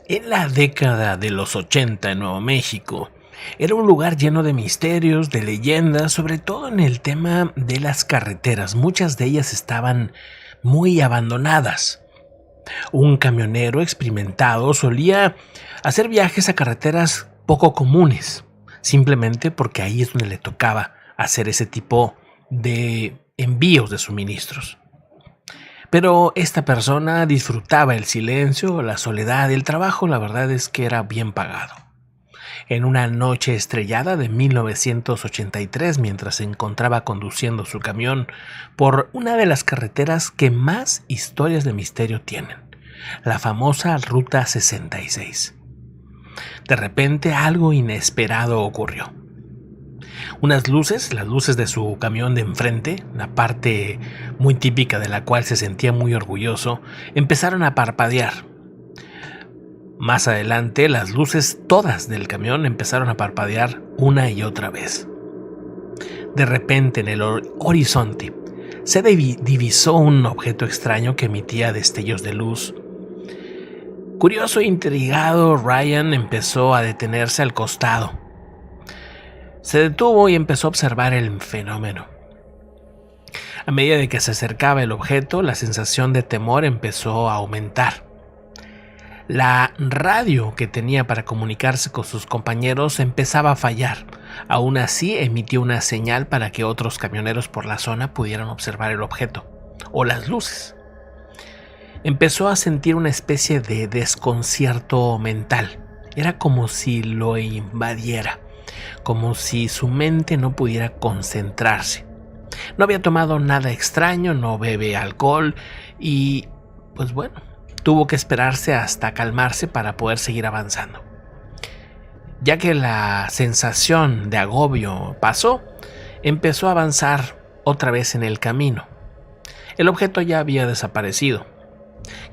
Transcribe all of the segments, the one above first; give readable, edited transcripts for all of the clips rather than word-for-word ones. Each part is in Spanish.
En la década de los 80 en Nuevo México, era un lugar lleno de misterios, de leyendas, sobre todo en el tema de las carreteras. Muchas de ellas estaban muy abandonadas. Un camionero experimentado solía hacer viajes a carreteras poco comunes, simplemente porque ahí es donde le tocaba hacer ese tipo de envíos de suministros. Pero esta persona disfrutaba el silencio, la soledad, el trabajo, la verdad es que era bien pagado. En una noche estrellada de 1983, mientras se encontraba conduciendo su camión por una de las carreteras que más historias de misterio tienen, la famosa Ruta 66. De repente algo inesperado ocurrió. Unas luces, las luces de su camión de enfrente, la parte muy típica de la cual se sentía muy orgulloso, empezaron a parpadear. Más adelante, las luces todas del camión empezaron a parpadear una y otra vez. De repente, en el horizonte, se divisó un objeto extraño que emitía destellos de luz. Curioso e intrigado, Ryan empezó a detenerse al costado. Se detuvo y empezó a observar el fenómeno. A medida de que se acercaba el objeto, la sensación de temor empezó a aumentar. La radio que tenía para comunicarse con sus compañeros empezaba a fallar. Aún así, emitió una señal para que otros camioneros por la zona pudieran observar el objeto o las luces. Empezó a sentir una especie de desconcierto mental. Era como si lo invadiera, como si su mente no pudiera concentrarse. No había tomado nada extraño, no bebe alcohol y, pues bueno, tuvo que esperarse hasta calmarse para poder seguir avanzando. Ya que la sensación de agobio pasó, empezó a avanzar otra vez en el camino. El objeto ya había desaparecido.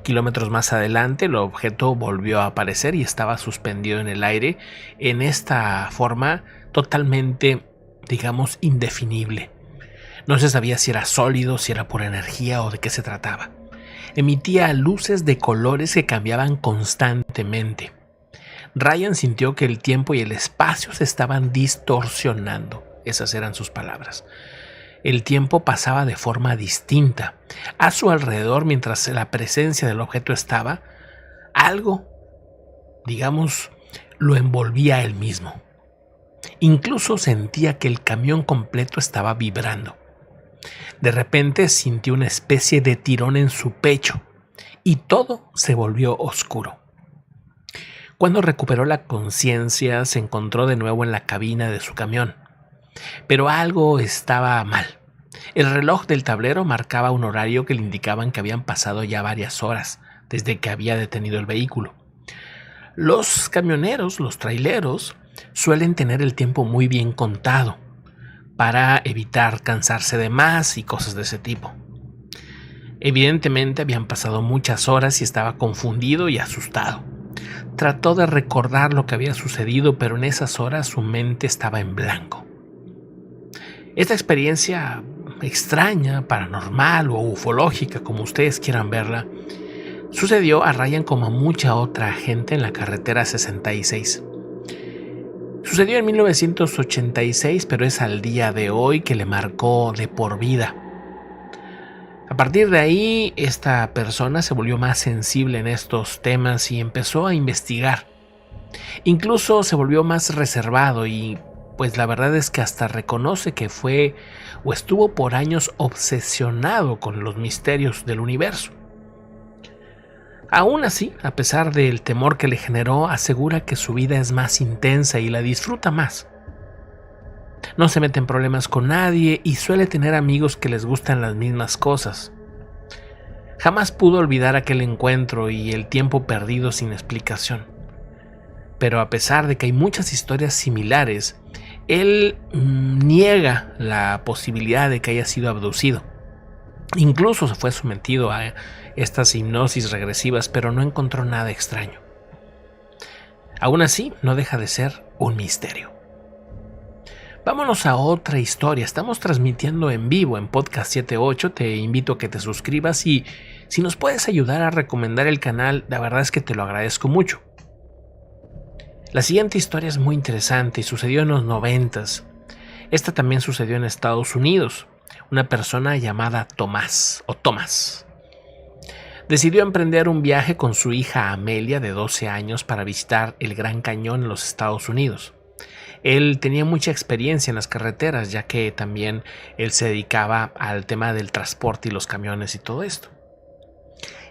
Kilómetros más adelante, el objeto volvió a aparecer y estaba suspendido en el aire en esta forma totalmente, digamos, indefinible. No se sabía si era sólido, si era pura energía o de qué se trataba. Emitía luces de colores que cambiaban constantemente. Ryan sintió que el tiempo y el espacio se estaban distorsionando. Esas eran sus palabras. El tiempo pasaba de forma distinta. A su alrededor, mientras la presencia del objeto estaba, algo, digamos, lo envolvía a él mismo. Incluso sentía que el camión completo estaba vibrando. De repente sintió una especie de tirón en su pecho y todo se volvió oscuro. Cuando recuperó la conciencia, se encontró de nuevo en la cabina de su camión. Pero algo estaba mal. El reloj del tablero marcaba un horario que le indicaban que habían pasado ya varias horas desde que había detenido el vehículo. Los camioneros, los traileros, suelen tener el tiempo muy bien contado para evitar cansarse de más y cosas de ese tipo. Evidentemente habían pasado muchas horas y estaba confundido y asustado. Trató de recordar lo que había sucedido, pero en esas horas su mente estaba en blanco. Esta experiencia extraña, paranormal o ufológica, como ustedes quieran verla, sucedió a Ryan como a mucha otra gente en la carretera 66. Sucedió en 1986, pero es al día de hoy que le marcó de por vida. A partir de ahí, esta persona se volvió más sensible en estos temas y empezó a investigar. Incluso se volvió más reservado y, pues la verdad es que hasta reconoce que fue o estuvo por años obsesionado con los misterios del universo. Aún así, a pesar del temor que le generó, asegura que su vida es más intensa y la disfruta más. No se mete en problemas con nadie y suele tener amigos que les gustan las mismas cosas. Jamás pudo olvidar aquel encuentro y el tiempo perdido sin explicación. Pero a pesar de que hay muchas historias similares, él niega la posibilidad de que haya sido abducido. Incluso se fue sometido a estas hipnosis regresivas, pero no encontró nada extraño. Aún así, no deja de ser un misterio. Vámonos a otra historia. Estamos transmitiendo en vivo en Podcast 78. Te invito a que te suscribas y si nos puedes ayudar a recomendar el canal, la verdad es que te lo agradezco mucho. La siguiente historia es muy interesante y sucedió en los 90s. Esta también sucedió en Estados Unidos. Una persona llamada Tomás decidió emprender un viaje con su hija Amelia de 12 años para visitar el Gran Cañón en los Estados Unidos. Él tenía mucha experiencia en las carreteras, ya que también él se dedicaba al tema del transporte y los camiones y todo esto.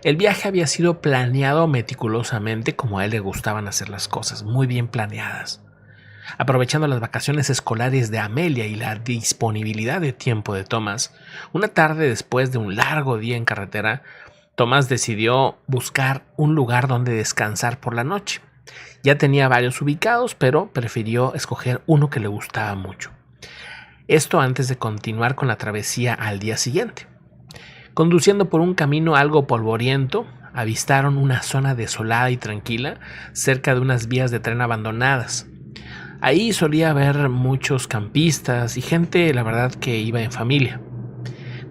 El viaje había sido planeado meticulosamente, como a él le gustaban hacer las cosas, muy bien planeadas. Aprovechando las vacaciones escolares de Amelia y la disponibilidad de tiempo de Tomás, una tarde después de un largo día en carretera, Tomás decidió buscar un lugar donde descansar por la noche. Ya tenía varios ubicados, pero prefirió escoger uno que le gustaba mucho. Esto antes de continuar con la travesía al día siguiente. Conduciendo por un camino algo polvoriento, avistaron una zona desolada y tranquila cerca de unas vías de tren abandonadas. Ahí solía haber muchos campistas y gente, la verdad, que iba en familia.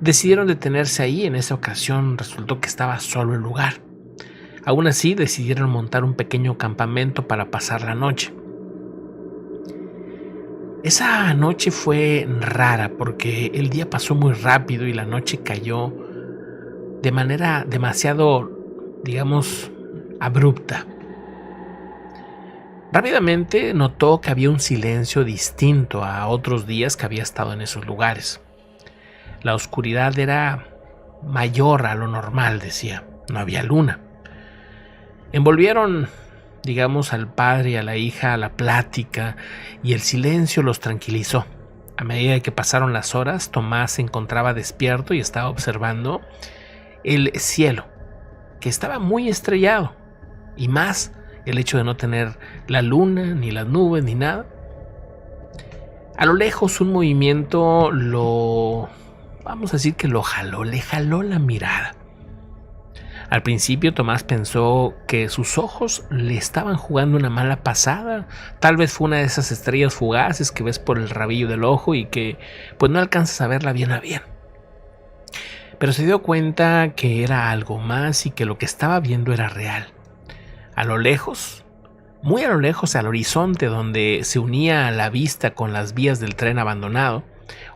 Decidieron detenerse ahí. En esa ocasión resultó que estaba solo el lugar. Aún así, decidieron montar un pequeño campamento para pasar la noche. Esa noche fue rara porque el día pasó muy rápido y la noche cayó de manera demasiado, digamos, abrupta. Rápidamente notó que había un silencio distinto a otros días que había estado en esos lugares. La oscuridad era mayor a lo normal, decía. No había luna. Envolvieron, digamos, al padre y a la hija a la plática y el silencio los tranquilizó. A medida que pasaron las horas, Tomás se encontraba despierto y estaba observando el cielo, que estaba muy estrellado, y más el hecho de no tener la luna, ni las nubes, ni nada. A lo lejos un movimiento vamos a decir que le jaló la mirada. Al principio Tomás pensó que sus ojos le estaban jugando una mala pasada. Tal vez fue una de esas estrellas fugaces que ves por el rabillo del ojo y que pues no alcanzas a verla bien a bien. Pero se dio cuenta que era algo más y que lo que estaba viendo era real. A lo lejos, muy a lo lejos, al horizonte donde se unía a la vista con las vías del tren abandonado,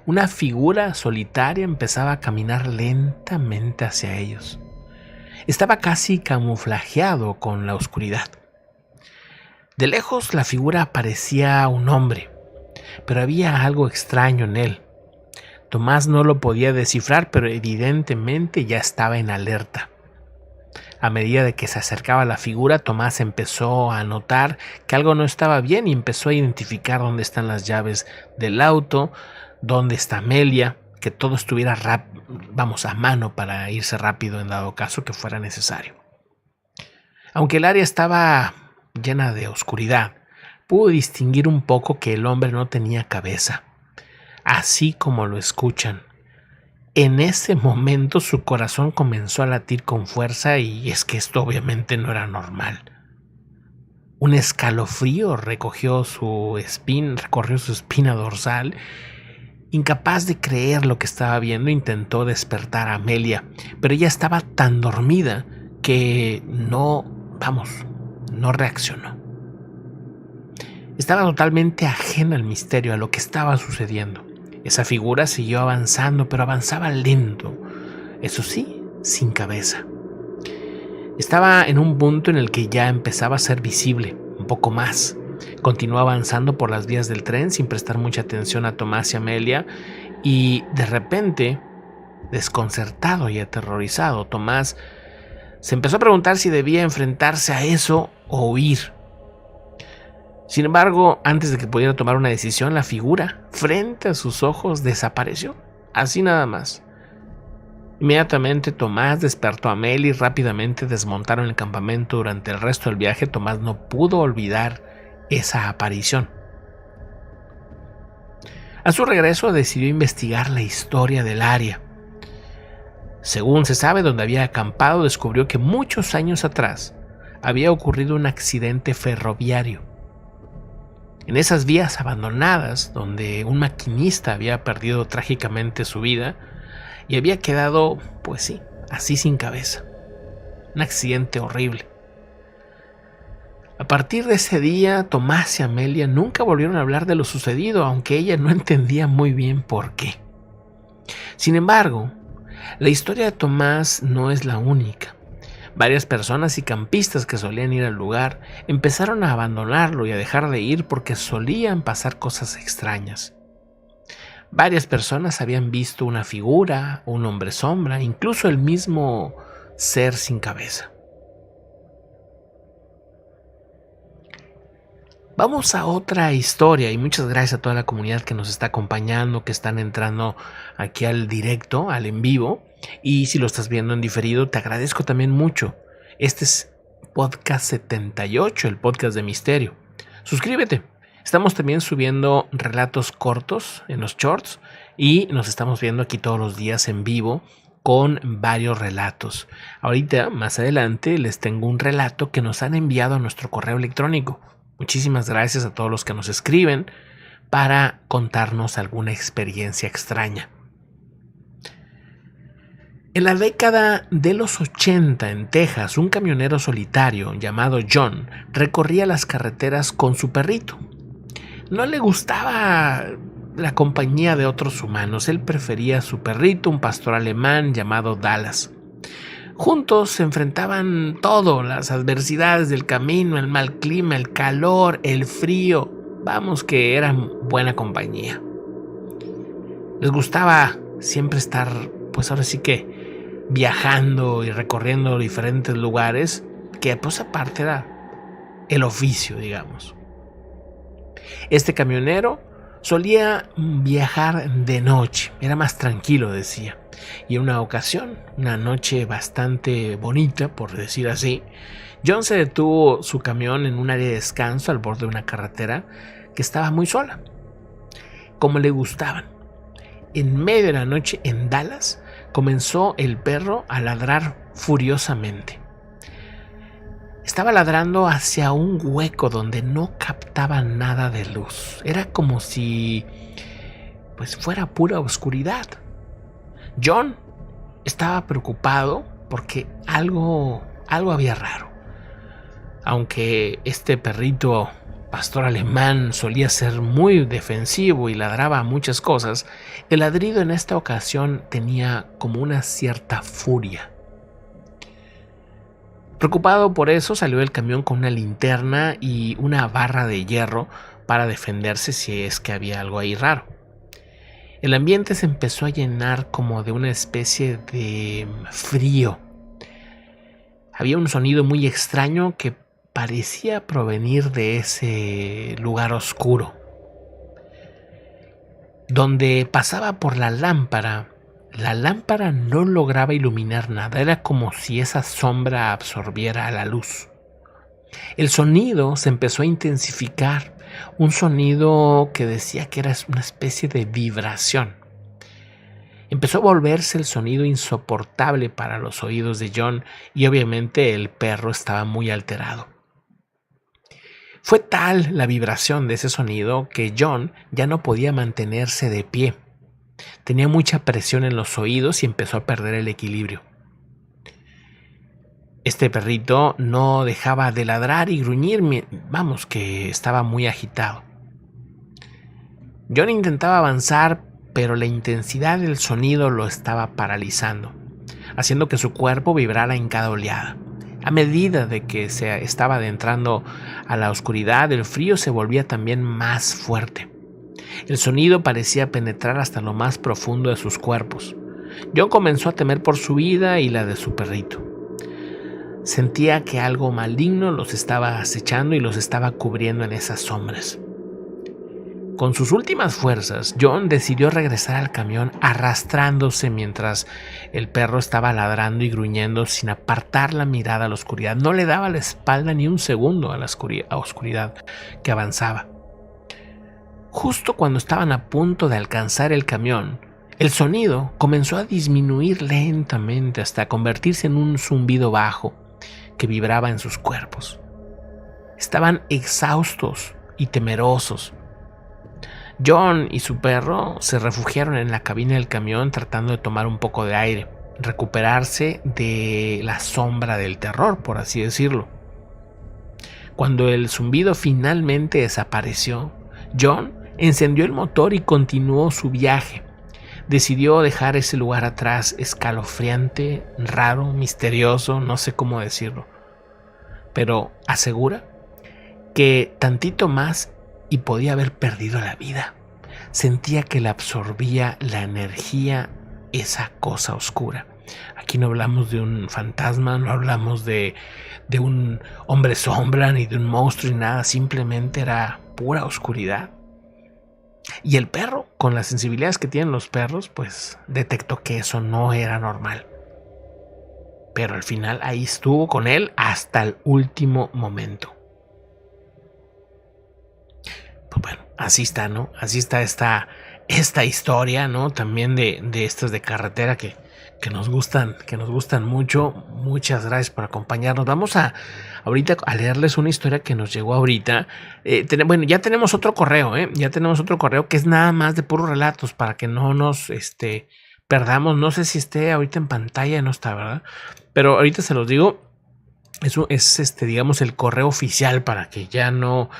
una figura solitaria empezaba a caminar lentamente hacia ellos. Estaba casi camuflajeado con la oscuridad. De lejos la figura parecía un hombre, pero había algo extraño en él. Tomás no lo podía descifrar, pero evidentemente ya estaba en alerta. A medida de que se acercaba la figura, Tomás empezó a notar que algo no estaba bien y empezó a identificar dónde están las llaves del auto, dónde está Amelia, que todo estuviera a mano para irse rápido en dado caso que fuera necesario. Aunque el área estaba llena de oscuridad, pudo distinguir un poco que el hombre no tenía cabeza, así como lo escuchan. En ese momento su corazón comenzó a latir con fuerza y es que esto obviamente no era normal. Un escalofrío recorrió su espina dorsal. Incapaz de creer lo que estaba viendo, intentó despertar a Amelia, pero ella estaba tan dormida que no reaccionó. Estaba totalmente ajena al misterio, a lo que estaba sucediendo. Esa figura siguió avanzando, pero avanzaba lento, eso sí, sin cabeza. Estaba en un punto en el que ya empezaba a ser visible, un poco más. Continuó avanzando por las vías del tren sin prestar mucha atención a Tomás y Amelia, y de repente, desconcertado y aterrorizado, Tomás se empezó a preguntar si debía enfrentarse a eso o huir. Sin embargo, antes de que pudiera tomar una decisión, la figura frente a sus ojos desapareció, así nada más. Inmediatamente Tomás despertó a Amelia y rápidamente desmontaron el campamento. Durante el resto del viaje, Tomás no pudo olvidar esa aparición. A su regreso decidió investigar la historia del área. Según se sabe, donde había acampado, descubrió que muchos años atrás había ocurrido un accidente ferroviario. En esas vías abandonadas, donde un maquinista había perdido trágicamente su vida y había quedado, pues sí, así sin cabeza. Un accidente horrible. A partir de ese día, Tomás y Amelia nunca volvieron a hablar de lo sucedido, aunque ella no entendía muy bien por qué. Sin embargo, la historia de Tomás no es la única. Varias personas y campistas que solían ir al lugar empezaron a abandonarlo y a dejar de ir porque solían pasar cosas extrañas. Varias personas habían visto una figura, un hombre sombra, incluso el mismo ser sin cabeza. Vamos a otra historia y muchas gracias a toda la comunidad que nos está acompañando, que están entrando aquí al directo, al en vivo. Y si lo estás viendo en diferido, te agradezco también mucho. Este es podcast 78, el podcast de misterio. Suscríbete. Estamos también subiendo relatos cortos en los shorts y nos estamos viendo aquí todos los días en vivo con varios relatos. Ahorita, más adelante, les tengo un relato que nos han enviado a nuestro correo electrónico. Muchísimas gracias a todos los que nos escriben para contarnos alguna experiencia extraña. En la década de los 80 en Texas, un camionero solitario llamado John recorría las carreteras con su perrito. No le gustaba la compañía de otros humanos, él prefería a su perrito, un pastor alemán llamado Dallas. Juntos se enfrentaban todo, las adversidades del camino, el mal clima, el calor, el frío. Vamos, que eran buena compañía. Les gustaba siempre estar, pues ahora sí que viajando y recorriendo diferentes lugares, que pues aparte era el oficio, digamos. Este camionero solía viajar de noche, era más tranquilo, decía. Y en una ocasión, una noche bastante bonita, por decir así, John se detuvo su camión en un área de descanso al borde de una carretera que estaba muy sola, como le gustaban. En medio de la noche en Dallas comenzó el perro a ladrar furiosamente. Estaba ladrando hacia un hueco donde no captaba nada de luz. Era como si pues fuera pura oscuridad. John estaba preocupado porque algo había raro. Aunque este perrito pastor alemán solía ser muy defensivo y ladraba a muchas cosas, el ladrido en esta ocasión tenía como una cierta furia. Preocupado por eso, salió del camión con una linterna y una barra de hierro para defenderse si es que había algo ahí raro. El ambiente se empezó a llenar como de una especie de frío. Había un sonido muy extraño que parecía provenir de ese lugar oscuro. Donde pasaba por la lámpara no lograba iluminar nada. Era como si esa sombra absorbiera la luz. El sonido se empezó a intensificar. Un sonido que decía que era una especie de vibración. Empezó a volverse el sonido insoportable para los oídos de John y obviamente el perro estaba muy alterado. Fue tal la vibración de ese sonido que John ya no podía mantenerse de pie. Tenía mucha presión en los oídos y empezó a perder el equilibrio. Este perrito no dejaba de ladrar y gruñir, vamos, que estaba muy agitado. John intentaba avanzar, pero la intensidad del sonido lo estaba paralizando, haciendo que su cuerpo vibrara en cada oleada. A medida de que se estaba adentrando a la oscuridad, el frío se volvía también más fuerte. El sonido parecía penetrar hasta lo más profundo de sus cuerpos. John comenzó a temer por su vida y la de su perrito. Sentía que algo maligno los estaba acechando y los estaba cubriendo en esas sombras. Con sus últimas fuerzas, John decidió regresar al camión arrastrándose mientras el perro estaba ladrando y gruñendo sin apartar la mirada a la oscuridad. No le daba la espalda ni un segundo a la oscuridad que avanzaba. Justo cuando estaban a punto de alcanzar el camión, el sonido comenzó a disminuir lentamente hasta convertirse en un zumbido bajo que vibraba en sus cuerpos. Estaban exhaustos y temerosos. John y su perro se refugiaron en la cabina del camión tratando de tomar un poco de aire, recuperarse de la sombra del terror, por así decirlo. Cuando el zumbido finalmente desapareció, John encendió el motor y continuó su viaje. Decidió dejar ese lugar atrás, escalofriante, raro, misterioso, no sé cómo decirlo. Pero asegura que tantito más y podía haber perdido la vida. Sentía que le absorbía la energía esa cosa oscura. Aquí no hablamos de un fantasma, no hablamos de un hombre sombra ni de un monstruo ni nada, simplemente era pura oscuridad. Y el perro, con las sensibilidades que tienen los perros, pues detectó que eso no era normal. Pero al final ahí estuvo con él hasta el último momento. Pues bueno, así está, ¿no? Así está esta historia, ¿no? También de estas de carretera que nos gustan mucho. Muchas gracias por acompañarnos. Vamos ahorita a leerles una historia que nos llegó ahorita. Bueno, ya tenemos otro correo, ya tenemos otro correo que es nada más de puros relatos para que no nos perdamos. No sé si esté ahorita en pantalla, no está, ¿verdad? Pero ahorita se los digo. Eso es digamos el correo oficial para que ya no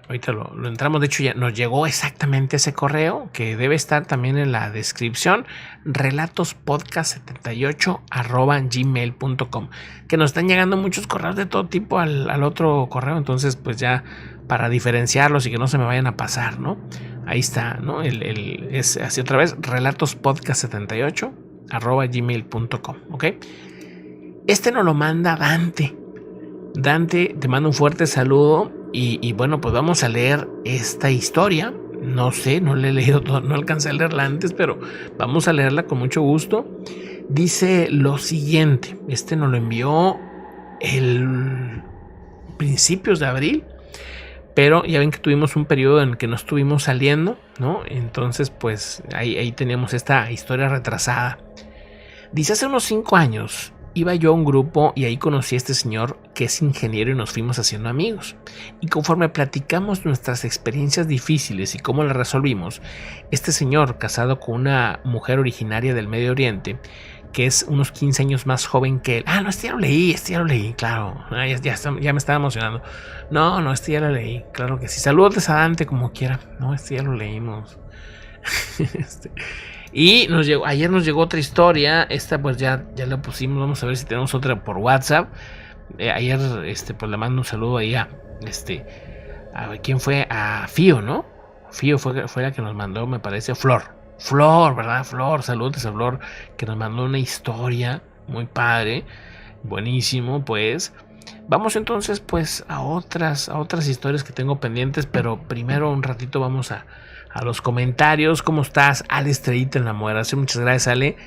ahorita lo entramos. De hecho ya nos llegó exactamente ese correo que debe estar también en la descripción, relatospodcast78@gmail.com, que nos están llegando muchos correos de todo tipo al otro correo. Entonces pues ya para diferenciarlos y que no se me vayan a pasar, ¿no? Ahí está, ¿no? Es así otra vez, relatospodcast78@gmail.com, ¿ok? Nos lo manda Dante. Dante, te mando un fuerte saludo y bueno, pues vamos a leer esta historia. No sé, no la he leído todo, no alcancé a leerla antes, pero vamos a leerla con mucho gusto. Dice lo siguiente, nos lo envió el principios de abril, pero ya ven que tuvimos un periodo en que no estuvimos saliendo, ¿no? Entonces pues ahí teníamos esta historia retrasada. Dice: hace unos 5 años iba yo a un grupo y ahí conocí a este señor que es ingeniero y nos fuimos haciendo amigos. Y conforme platicamos nuestras experiencias difíciles y cómo las resolvimos, este señor, casado con una mujer originaria del Medio Oriente, que es unos 15 años más joven que él. No, ya lo leí, claro. Ya me estaba emocionando. No, ya lo leí, claro que sí. Saludos a Dante como quiera. No, ya lo leímos. Y ayer nos llegó otra historia. Esta pues ya la pusimos. Vamos a ver si tenemos otra por WhatsApp. Ayer pues le mando un saludo ahí a ver quién fue, a Fío, ¿no? Fío fue la que nos mandó, me parece, Flor, ¿verdad? Flor, saludos a Flor, que nos mandó una historia muy padre, buenísimo. Pues vamos entonces pues a otras historias que tengo pendientes, pero primero un ratito vamos a los comentarios. ¿Cómo estás? Ale Estrellita en la moderación, muchas gracias, Ale.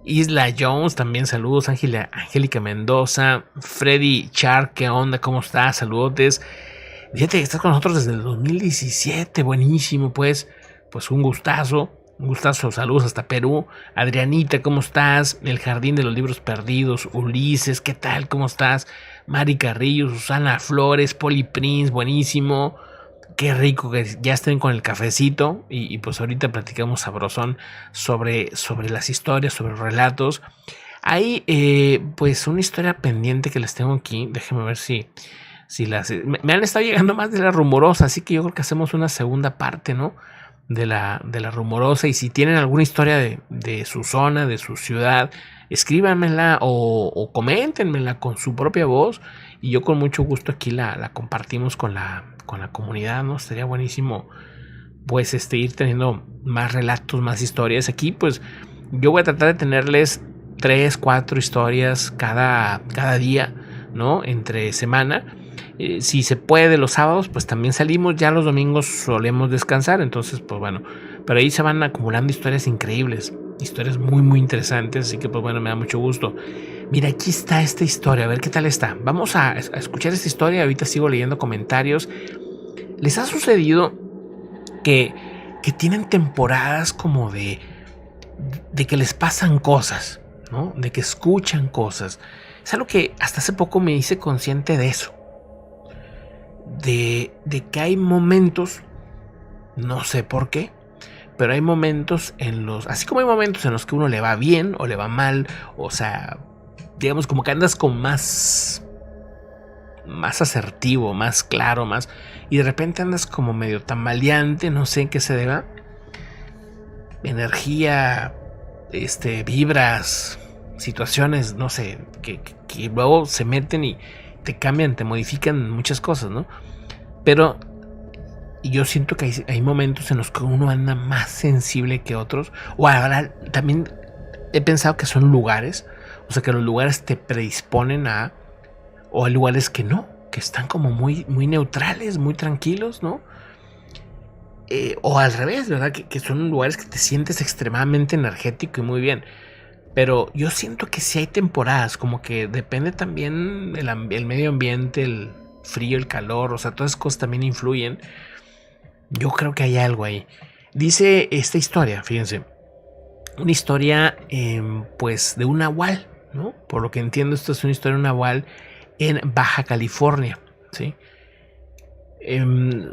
Isla Jones, también saludos. Angélica Mendoza, Freddy Char, ¿qué onda? ¿Cómo estás? Saludotes. Fíjate que estás con nosotros desde el 2017, buenísimo, pues un gustazo, saludos hasta Perú. Adrianita, ¿cómo estás? El Jardín de los Libros Perdidos, Ulises, ¿qué tal? ¿Cómo estás? Mari Carrillo, Susana Flores, Poli Prince, buenísimo. Qué rico que ya estén con el cafecito y pues ahorita platicamos sabrosón sobre las historias, sobre los relatos. Hay pues una historia pendiente que les tengo aquí. Déjenme ver si las... Me han estado llegando más de la rumorosa, así que yo creo que hacemos una segunda parte, ¿no? De la rumorosa. Y si tienen alguna historia de su zona, de su ciudad, escríbanmela o coméntenmela con su propia voz. Y yo con mucho gusto aquí la compartimos con la comunidad, ¿no? Estaría buenísimo pues ir teniendo más relatos, más historias. Aquí pues yo voy a tratar de tenerles 3, 4 historias cada día, ¿no? Entre semana. Si se puede los sábados pues también salimos. Ya los domingos solemos descansar, entonces pues bueno, pero ahí se van acumulando historias increíbles, historias muy muy interesantes, así que pues bueno, me da mucho gusto. Mira, aquí está esta historia, a ver qué tal está. Vamos a escuchar esta historia. Ahorita sigo leyendo comentarios. ¿Les ha sucedido que tienen temporadas como de que les pasan cosas, ¿no? De que escuchan cosas? Es algo que hasta hace poco me hice consciente de eso. De que hay momentos, no sé por qué, pero hay momentos así como hay momentos en los que uno le va bien o le va mal, o sea, digamos como que andas con más más asertivo, más claro, más... Y de repente andas como medio tambaleante, no sé en qué se deba. Energía, vibras, situaciones, no sé, que luego se meten y te cambian, te modifican muchas cosas, ¿no? Pero yo siento que hay momentos en los que uno anda más sensible que otros. O ahora también he pensado que son lugares, o sea, que los lugares te predisponen a... O hay lugares que no, que están como muy, muy neutrales, muy tranquilos, ¿no? O al revés, ¿verdad? Que son lugares que te sientes extremadamente energético y muy bien. Pero yo siento que sí hay temporadas, como que depende también el medio ambiente, el frío, el calor, o sea, todas esas cosas también influyen. Yo creo que hay algo ahí. Dice esta historia, fíjense, una historia pues de un nahual, ¿no? Por lo que entiendo, esto es una historia de un nahual en Baja California, ¿sí?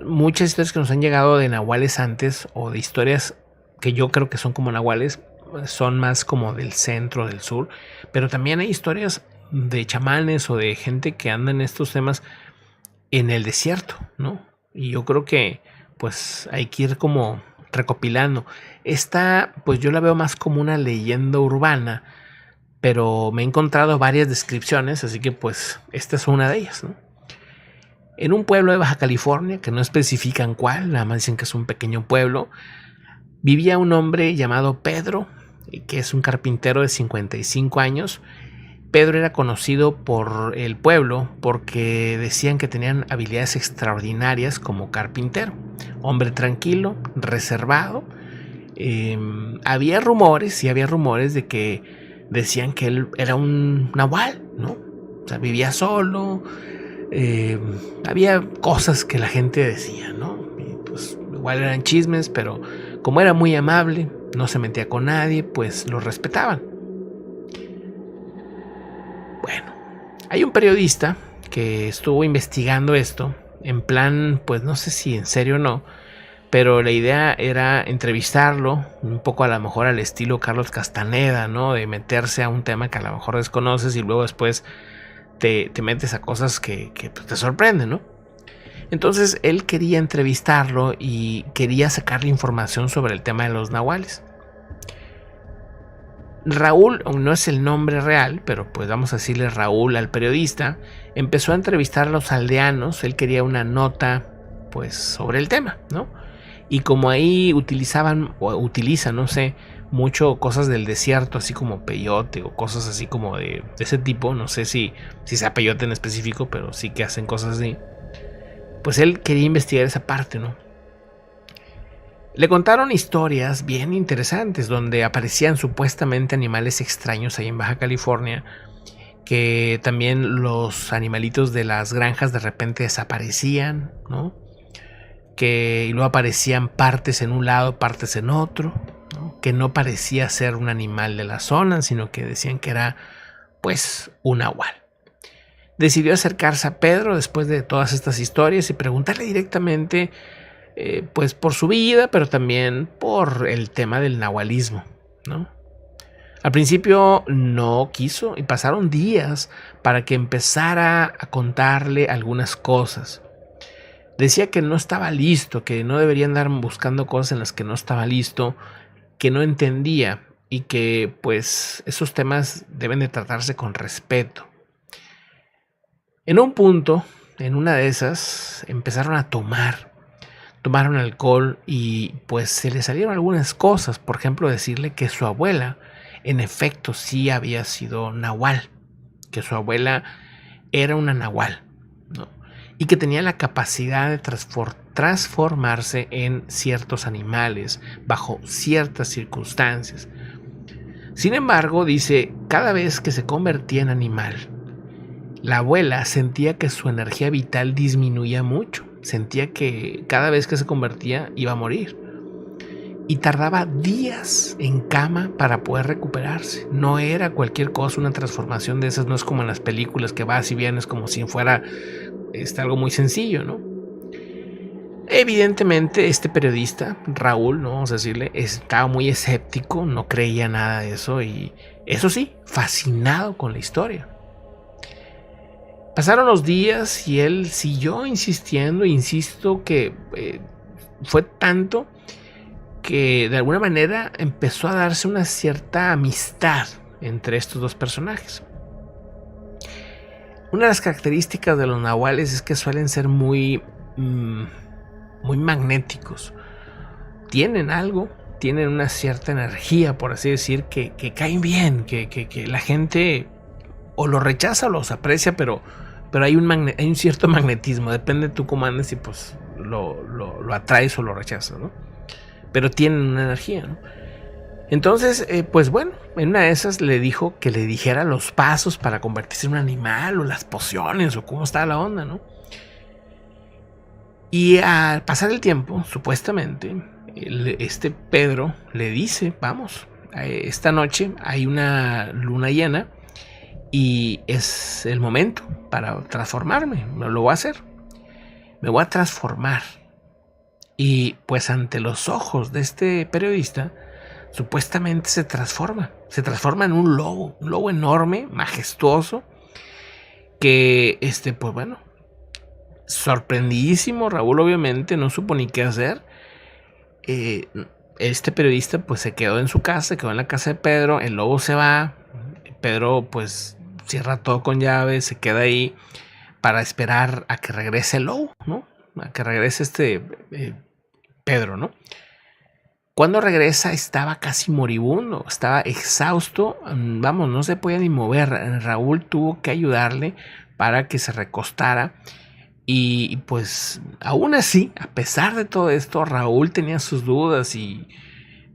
Muchas historias que nos han llegado de nahuales antes o de historias que yo creo que son como nahuales son más como del centro, del sur, pero también hay historias de chamanes o de gente que anda en estos temas en el desierto, ¿no? Y yo creo que pues hay que ir como recopilando. Esta pues yo la veo más como una leyenda urbana, pero me he encontrado varias descripciones, así que pues esta es una de ellas, ¿no? En un pueblo de Baja California, que no especifican cuál, nada más dicen que es un pequeño pueblo, vivía un hombre llamado Pedro, que es un carpintero de 55 años. Pedro era conocido por el pueblo porque decían que tenían habilidades extraordinarias como carpintero. Hombre tranquilo, reservado. Había rumores de que decían que él era un nahual, ¿no? O sea, vivía solo. Había cosas que la gente decía, ¿no? Y pues igual eran chismes, pero como era muy amable, no se metía con nadie, pues lo respetaban. Bueno, hay un periodista que estuvo investigando esto, en plan, pues no sé si en serio o no, pero la idea era entrevistarlo, un poco a lo mejor al estilo Carlos Castaneda, ¿no? De meterse a un tema que a lo mejor desconoces y luego después te metes a cosas que pues, te sorprenden, ¿no? Entonces él quería entrevistarlo y quería sacarle información sobre el tema de los nahuales. Raúl, no es el nombre real, pero pues vamos a decirle Raúl al periodista, empezó a entrevistar a los aldeanos, él quería una nota pues sobre el tema, ¿no? Y como ahí utilizan, no sé, mucho cosas del desierto, así como peyote o cosas así como de ese tipo, no sé si sea peyote en específico, pero sí que hacen cosas así. Pues él quería investigar esa parte, ¿no? Le contaron historias bien interesantes donde aparecían supuestamente animales extraños ahí en Baja California, que también los animalitos de las granjas de repente desaparecían, ¿no? Que luego aparecían partes en un lado, partes en otro, ¿no? Que no parecía ser un animal de la zona, sino que decían que era pues un nahual. Decidió acercarse a Pedro después de todas estas historias y preguntarle directamente pues por su vida, pero también por el tema del nahualismo, ¿no? Al principio no quiso y pasaron días para que empezara a contarle algunas cosas. Decía que no estaba listo, que no debería andar buscando cosas en las que no estaba listo, que no entendía y que pues esos temas deben de tratarse con respeto. En un punto, en una de esas, empezaron a tomaron alcohol y pues se le salieron algunas cosas, por ejemplo decirle que su abuela en efecto sí había sido nahual, que su abuela era una nahual, ¿no? Y que tenía la capacidad de transformarse en ciertos animales bajo ciertas circunstancias. Sin embargo, dice, cada vez que se convertía en animal, la abuela sentía que su energía vital disminuía mucho, sentía que cada vez que se convertía iba a morir y tardaba días en cama para poder recuperarse. No era cualquier cosa una transformación de esas, no es como en las películas que vas y vienes como si fuera algo muy sencillo, ¿no? Evidentemente este periodista, Raúl, ¿no? Vamos a decirle, estaba muy escéptico, no creía nada de eso y eso sí, fascinado con la historia. Pasaron los días y él siguió insistiendo, insisto que fue tanto que de alguna manera empezó a darse una cierta amistad entre estos dos personajes. Una de las características de los nahuales es que suelen ser muy magnéticos. Tienen algo, tienen una cierta energía, por así decir, que caen bien, que la gente o lo rechaza o los aprecia, pero hay un cierto magnetismo. Depende de tú cómo andes y pues lo atraes o lo rechazas, ¿no? Pero tienen una energía, ¿no? Entonces, pues bueno, en una de esas le dijo que le dijera los pasos para convertirse en un animal, o las pociones, o cómo estaba la onda, ¿no? Y al pasar el tiempo, supuestamente, este Pedro le dice, vamos, esta noche hay una luna llena y es el momento para transformarme, lo voy a hacer, me voy a transformar. Y pues ante los ojos de este periodista, supuestamente se transforma en un lobo enorme, majestuoso, que pues bueno, sorprendidísimo, Raúl obviamente no supo ni qué hacer. Este periodista pues se quedó en su casa, se quedó en la casa de Pedro, el lobo se va, Pedro pues cierra todo con llave, se queda ahí para esperar a que regrese el lobo, ¿no? A que regrese Pedro, ¿no? Cuando regresa estaba casi moribundo, estaba exhausto, vamos, no se podía ni mover. Raúl tuvo que ayudarle para que se recostara y pues aún así, a pesar de todo esto, Raúl tenía sus dudas y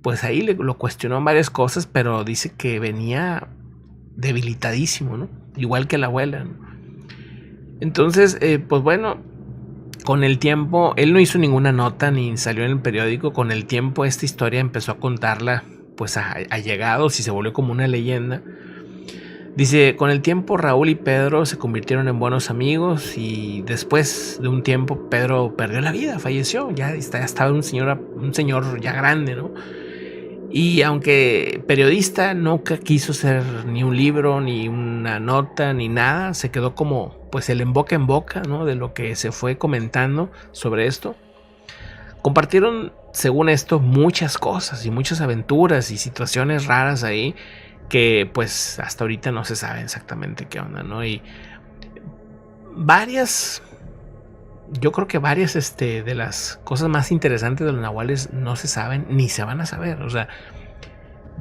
pues ahí lo cuestionó en varias cosas, pero dice que venía debilitadísimo, ¿no? Igual que la abuela, ¿no? Entonces, pues bueno, con el tiempo, él no hizo ninguna nota ni salió en el periódico. Con el tiempo esta historia empezó a contarla pues a allegados y se volvió como una leyenda. Dice, con el tiempo Raúl y Pedro se convirtieron en buenos amigos y después de un tiempo Pedro perdió la vida, falleció, ya estaba un señor ya grande, ¿no? Y aunque periodista nunca quiso hacer ni un libro, ni una nota, ni nada, se quedó como pues el en boca, ¿no? De lo que se fue comentando sobre esto. Compartieron, según esto, muchas cosas y muchas aventuras y situaciones raras ahí que pues hasta ahorita no se sabe exactamente qué onda, ¿no? Y yo creo que varias de las cosas más interesantes de los nahuales no se saben ni se van a saber. O sea,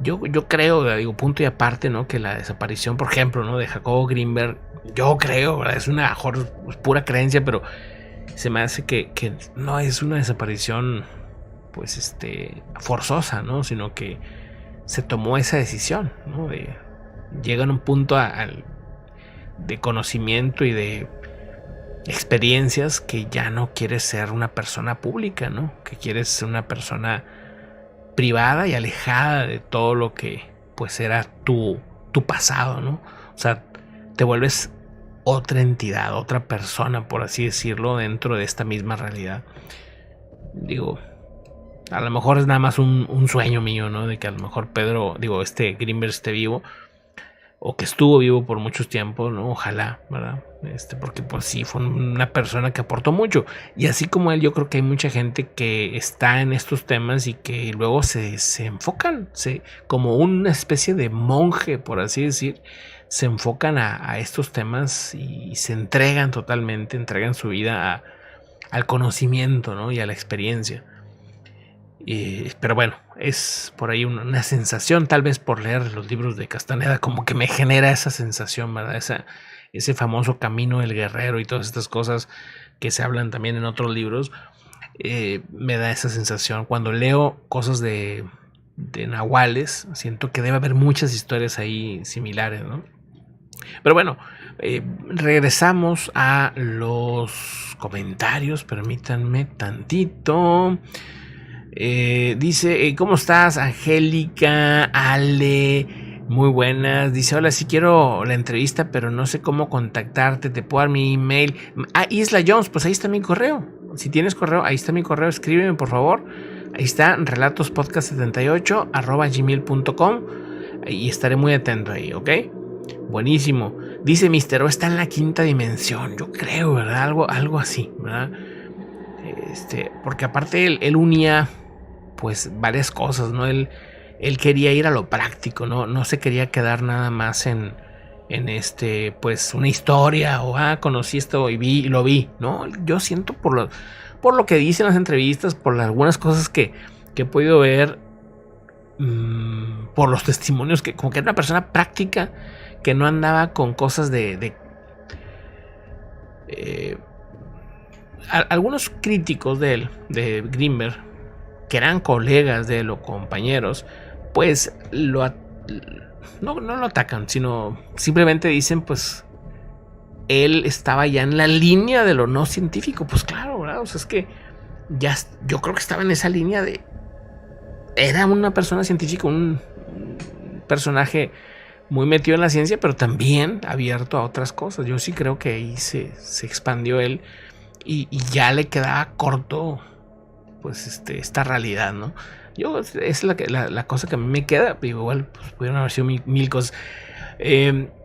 yo creo, digo, punto y aparte, ¿no? Que la desaparición, por ejemplo, ¿no? De Jacobo Greenberg, yo creo, ¿verdad? Es una pura creencia, pero se me hace que no es una desaparición, pues, forzosa, ¿no? Sino que se tomó esa decisión, ¿no? Llegan a un punto de conocimiento y de experiencias que ya no quieres ser una persona pública, ¿no? Que quieres ser una persona privada y alejada de todo lo que pues era tu pasado, ¿no? O sea, te vuelves otra entidad, otra persona, por así decirlo, dentro de esta misma realidad. Digo, a lo mejor es nada más un sueño mío, ¿no? De que a lo mejor Greenberg esté vivo, o que estuvo vivo por muchos tiempos, ¿no? Ojalá, ¿verdad? Porque pues sí, fue una persona que aportó mucho. Y así como él, yo creo que hay mucha gente que está en estos temas y que luego se enfocan, como una especie de monje, por así decir, se enfocan a estos temas y se entregan totalmente, entregan su vida al conocimiento, ¿no? Y a la experiencia. Pero bueno, es por ahí una sensación, tal vez por leer los libros de Castaneda, como que me genera esa sensación, ¿verdad? Ese famoso camino del guerrero y todas estas cosas que se hablan también en otros libros, me da esa sensación. Cuando leo cosas de nahuales, siento que debe haber muchas historias ahí similares, ¿no? Pero bueno, regresamos a los comentarios, permítanme tantito. Dice, ¿cómo estás, Angélica? Ale, muy buenas. Dice, hola, sí quiero la entrevista, pero no sé cómo contactarte. Te puedo dar mi email. Isla Jones, pues ahí está mi correo. Si tienes correo, ahí está mi correo. Escríbeme, por favor. Ahí está, relatospodcast78 @gmail.com, y estaré muy atento ahí, ¿ok? Buenísimo. Dice Mister O está en la quinta dimensión. Yo creo, ¿verdad? Algo así, ¿verdad? Porque aparte él unía pues varias cosas, ¿no? Él quería ir a lo práctico, no se quería quedar nada más en pues una historia o conocí esto y lo vi, ¿no? Yo siento por lo que dicen las entrevistas, por algunas cosas que he podido ver, por los testimonios, que como que era una persona práctica, que no andaba con cosas algunos críticos de él, de Greenberg, que eran colegas de él o compañeros, pues no lo atacan, sino simplemente dicen, pues él estaba ya en la línea de lo no científico. Pues claro, ¿verdad? O sea, es que ya yo creo que estaba en esa línea era una persona científica, un personaje muy metido en la ciencia, pero también abierto a otras cosas. Yo sí creo que ahí se expandió él y ya le quedaba corto pues esta realidad, ¿no? Es la cosa que a mí me queda. Igual pues pudieron haber sido mil cosas.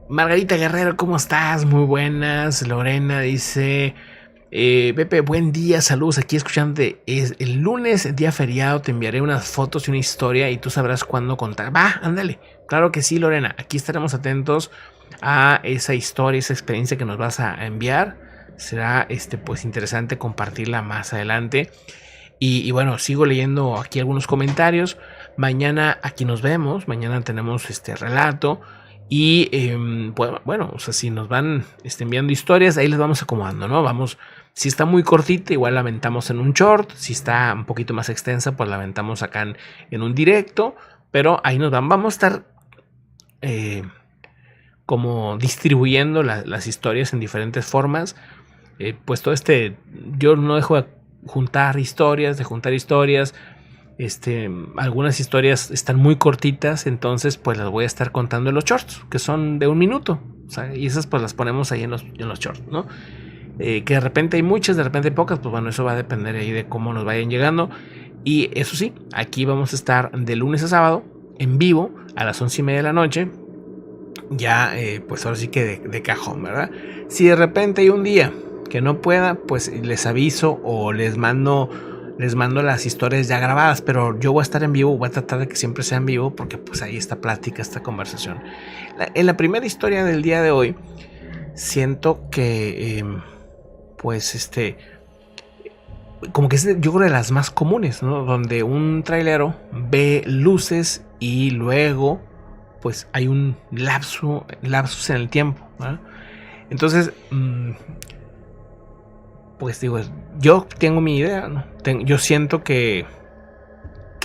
Margarita Guerrero, ¿cómo estás? Muy buenas. Lorena dice: Pepe, buen día, saludos, aquí escuchándote. El lunes, día feriado, te enviaré unas fotos y una historia y tú sabrás cuándo contar. Va, ándale. Claro que sí, Lorena. Aquí estaremos atentos a esa historia, esa experiencia que nos vas a enviar. Será pues interesante compartirla más adelante. Y bueno, sigo leyendo aquí algunos comentarios. Mañana aquí nos vemos. Mañana tenemos este relato. Y bueno, o sea, si nos van enviando historias, ahí les vamos acomodando, ¿no? Vamos, si está muy cortita, igual la aventamos en un short. Si está un poquito más extensa, pues la aventamos acá en un directo. Pero ahí nos van. Vamos a estar como distribuyendo las historias en diferentes formas. Pues todo yo no dejo de juntar historias. Algunas historias están muy cortitas, entonces pues las voy a estar contando en los shorts, que son de 1 minuto, o sea, y esas pues las ponemos ahí en los shorts, ¿no? Que de repente hay muchas, de repente hay pocas, pues bueno, eso va a depender ahí de cómo nos vayan llegando. Y eso sí, aquí vamos a estar de lunes a sábado en vivo a las 11:30 de la noche. Ya pues ahora sí que de cajón, ¿verdad? Si de repente hay un día que no pueda, pues les aviso o les mando las historias ya grabadas, pero yo voy a estar en vivo, voy a tratar de que siempre sea en vivo, porque pues ahí está plática, esta conversación. En la primera historia del día de hoy, siento que pues como que es yo creo de las más comunes, ¿no? Donde un trailero ve luces y luego pues hay un lapsus en el tiempo, ¿verdad? Entonces pues digo, yo tengo mi idea, ¿no? Yo siento que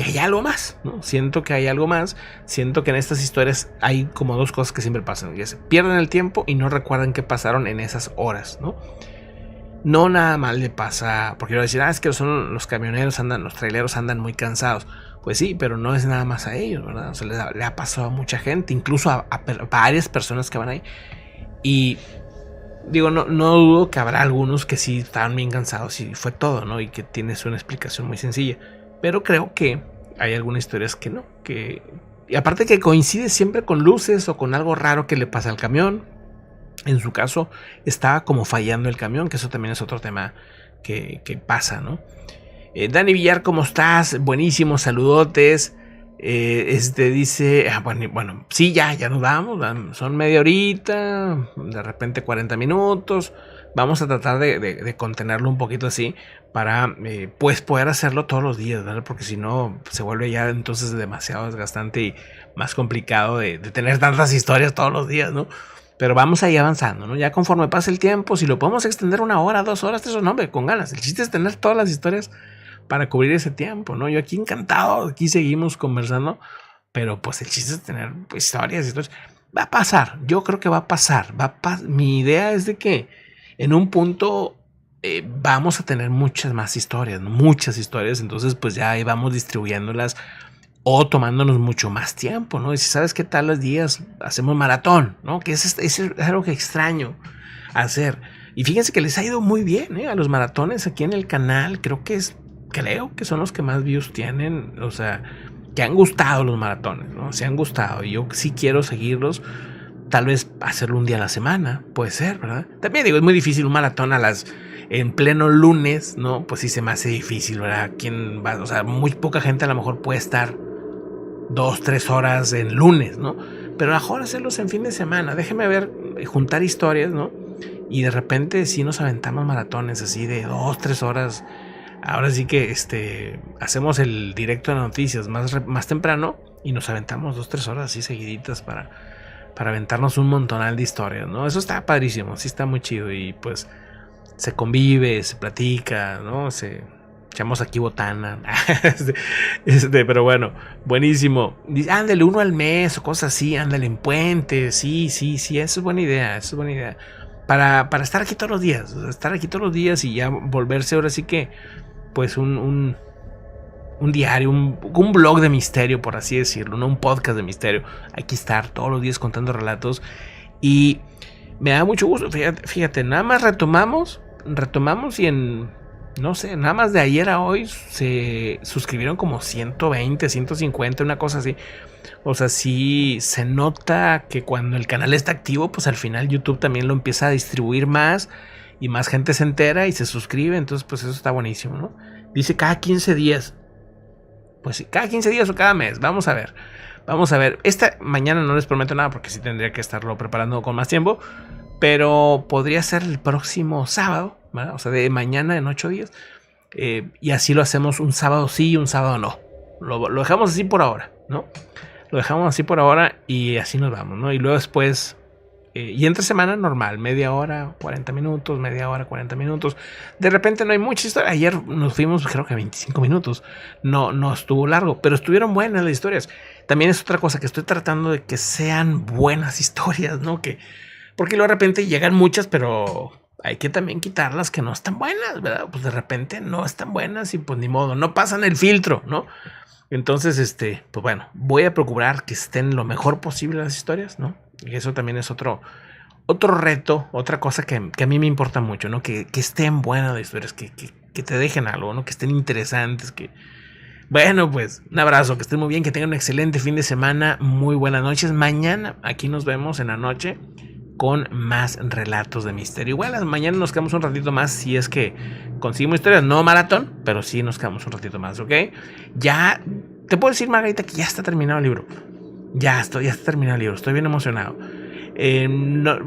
hay algo más, ¿no? Siento que hay algo más. Siento que en estas historias hay como dos cosas que siempre pasan. Ya se pierden el tiempo y no recuerdan qué pasaron en esas horas, ¿no? No nada más le pasa, porque yo voy a decir, es que los camioneros los traileros andan muy cansados. Pues sí, pero no es nada más a ellos, ¿verdad? O sea, le ha pasado a mucha gente, incluso a varias personas que van ahí. Y digo, no dudo que habrá algunos que sí estaban bien cansados y fue todo, ¿no? Y que tienes una explicación muy sencilla. Pero creo que hay algunas historias que no. Y aparte que coincide siempre con luces o con algo raro que le pasa al camión. En su caso, estaba como fallando el camión, que eso también es otro tema que pasa, ¿no? Dani Villar, ¿cómo estás? Buenísimos, saludotes. Dice, bueno, sí, ya nos vamos, son media horita, de repente 40 minutos, vamos a tratar de contenerlo un poquito así, para pues poder hacerlo todos los días, ¿verdad? Porque si no, se vuelve ya entonces demasiado desgastante y más complicado de tener tantas historias todos los días, ¿no? Pero vamos ahí avanzando, ¿no? Ya conforme pase el tiempo, si lo podemos extender 1 hora, 2 horas, 3 horas, no, hombre, con ganas. El chiste es tener todas las historias para cubrir ese tiempo, ¿no? Yo aquí encantado, aquí seguimos conversando, pero pues el chiste es tener pues, historias. Va a pasar, yo creo que va a pasar. Mi idea es de que en un punto vamos a tener muchas más historias, ¿no? Muchas historias, entonces pues ya ahí vamos distribuyéndolas o tomándonos mucho más tiempo, ¿no? Y si sabes qué tal los días, hacemos maratón, ¿no? Que es algo que extraño hacer. Y fíjense que les ha ido muy bien, a los maratones aquí en el canal. Creo que son los que más views tienen, o sea, que han gustado los maratones, ¿no? Se han gustado y yo sí quiero seguirlos tal vez hacerlo un día a la semana, puede ser, ¿verdad? También digo, es muy difícil un maratón en pleno lunes, ¿no? Pues sí se me hace difícil, ¿verdad? ¿Quién va? O sea, muy poca gente a lo mejor puede estar 2-3 horas en lunes, ¿no? Pero mejor hacerlos en fin de semana. Déjeme ver, juntar historias, ¿no? Y de repente sí nos aventamos maratones así de 2-3 horas. Ahora sí que hacemos el directo de noticias más temprano y nos aventamos 2-3 horas así seguiditas para aventarnos un montonal de historias, ¿no? Eso está padrísimo, sí está muy chido y pues se convive, se platica, ¿no? Echamos aquí botana. Pero bueno, buenísimo. Dice, ándale, uno al mes o cosas así, ándale en puentes. Sí, eso es buena idea, eso es buena idea. Para estar aquí todos los días, y ya volverse ahora sí que, pues un diario, un blog de misterio, por así decirlo, ¿no? Un podcast de misterio. Hay que estar todos los días contando relatos y me da mucho gusto. Fíjate, nada más retomamos y no sé, nada más de ayer a hoy se suscribieron como 120, 150, una cosa así. O sea, sí se nota que cuando el canal está activo, pues al final YouTube también lo empieza a distribuir más y más gente se entera y se suscribe. Entonces, pues eso está buenísimo, ¿no? Dice cada 15 días. Pues sí, cada 15 días o cada mes. Vamos a ver. Esta mañana no les prometo nada porque sí tendría que estarlo preparando con más tiempo. Pero podría ser el próximo sábado, ¿verdad? O sea, de mañana en 8 días. Y así lo hacemos un sábado sí y un sábado no. Lo dejamos así por ahora, ¿no? Lo dejamos así por ahora y así nos vamos, ¿no? Y luego después, y entre semana normal, media hora, 40 minutos, media hora, 40 minutos. De repente no hay mucha historia. Ayer nos fuimos, creo que 25 minutos. No estuvo largo, pero estuvieron buenas las historias. También es otra cosa que estoy tratando de que sean buenas historias, ¿no? Porque luego de repente llegan muchas, pero hay que también quitar las que no están buenas, ¿verdad? Pues de repente no están buenas y pues ni modo, no pasan el filtro, ¿no? Entonces, pues bueno, voy a procurar que estén lo mejor posible las historias, ¿no? Y eso también es otro reto, otra cosa que a mí me importa mucho, ¿no? Que estén buenas las historias, que te dejen algo, ¿no? Que estén interesantes, que... Bueno, pues un abrazo, que estén muy bien, que tengan un excelente fin de semana, muy buenas noches. Mañana aquí nos vemos en la noche con más relatos de misterio. Igual mañana nos quedamos un ratito más si es que conseguimos historias, no maratón, pero sí nos quedamos un ratito más, ¿ok? Ya, te puedo decir, Margarita, que ya está terminado el libro. Ya está terminado el libro, estoy bien emocionado.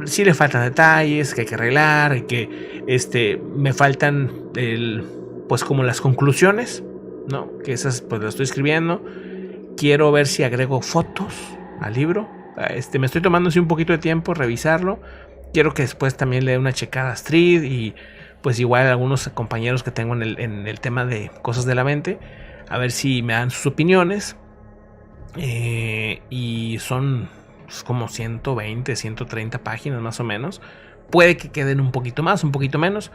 Sí le faltan detalles que hay que arreglar, me faltan pues como las conclusiones, ¿no? Que esas pues las estoy escribiendo. Quiero ver si agrego fotos al libro. Me estoy tomando así un poquito de tiempo, revisarlo. Quiero que después también le dé una checada a Astrid y pues igual a algunos compañeros que tengo en el tema de cosas de la mente, a ver si me dan sus opiniones. Y son como 120, 130 páginas más o menos. Puede que queden un poquito más, un poquito menos,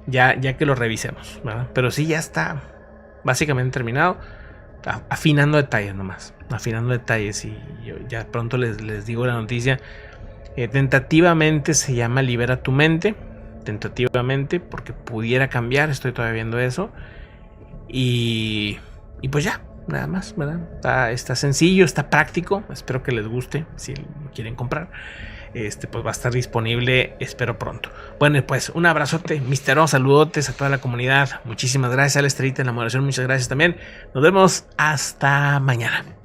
ya que lo revisemos, ¿verdad? Pero sí, ya está básicamente terminado. Afinando detalles nomás. Afinando detalles y yo ya pronto les digo la noticia. Tentativamente se llama Libera tu mente. Tentativamente, porque pudiera cambiar. Estoy todavía viendo eso. Y pues ya, nada más, ¿verdad? Está sencillo, está práctico. Espero que les guste. Si lo quieren comprar, pues va a estar disponible, espero pronto. Bueno, pues un abrazote, misterio, saludotes a toda la comunidad. Muchísimas gracias a la Estrellita en la moderación, muchas gracias también. Nos vemos hasta mañana.